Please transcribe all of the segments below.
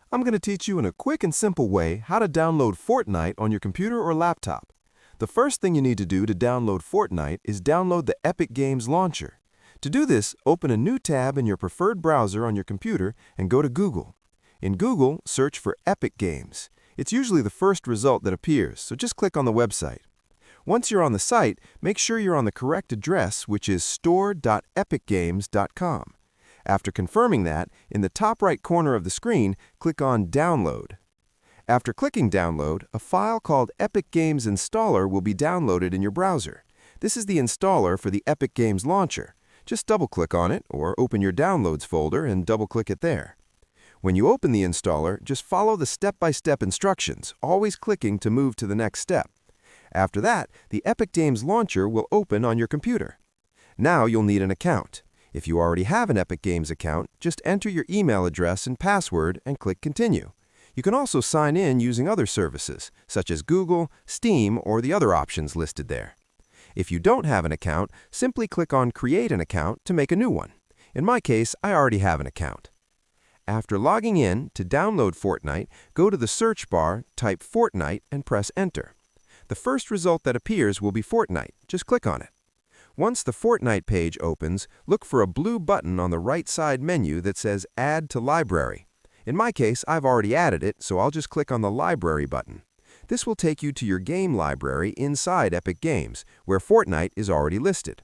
I'm going to teach you in a quick and simple way how to download Fortnite on your computer or laptop. The first thing you need to do to download Fortnite is download the Epic Games launcher. To do this, open a new tab in your preferred browser on your computer and go to Google. In Google, search for Epic Games. It's usually the first result that appears, so just click on the website. Once you're on the site, make sure you're on the correct address, which is store.epicgames.com. After confirming that, in the top right corner of the screen, click on Download. After clicking Download, a file called Epic Games Installer will be downloaded in your browser. This is the installer for the Epic Games launcher. Just double-click on it, or open your Downloads folder and double-click it there. When you open the installer, just follow the step-by-step instructions, always clicking to move to the next step. After that, the Epic Games launcher will open on your computer. Now you'll need an account. If you already have an Epic Games account, just enter your email address and password and click Continue. You can also sign in using other services, such as Google, Steam, or the other options listed there. If you don't have an account, simply click on Create an account to make a new one. In my case, I already have an account. After logging in, to download Fortnite, go to the search bar, type Fortnite, and press Enter. The first result that appears will be Fortnite. Just click on it. Once the Fortnite page opens, look for a blue button on the right side menu that says Add to Library. In my case, I've already added it, so I'll just click on the Library button. This will take you to your game library inside Epic Games, where Fortnite is already listed.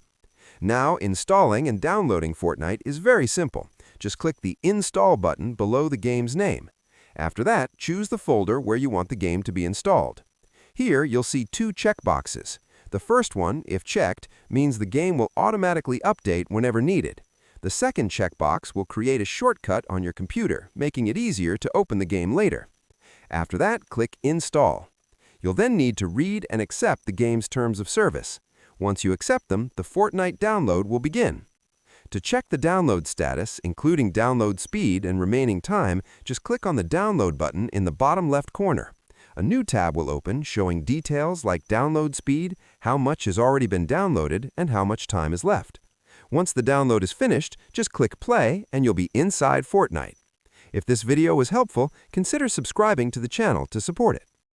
Now, installing and downloading Fortnite is very simple. Just click the Install button below the game's name. After that, choose the folder where you want the game to be installed. Here, you'll see two checkboxes. The first one, if checked, means the game will automatically update whenever needed. The second checkbox will create a shortcut on your computer, making it easier to open the game later. After that, click Install. You'll then need to read and accept the game's terms of service. Once you accept them, the Fortnite download will begin. To check the download status, including download speed and remaining time, just click on the Download button in the bottom left corner. A new tab will open showing details like download speed, how much has already been downloaded, and how much time is left. Once the download is finished, just click Play and you'll be inside Fortnite. If this video was helpful, consider subscribing to the channel to support it.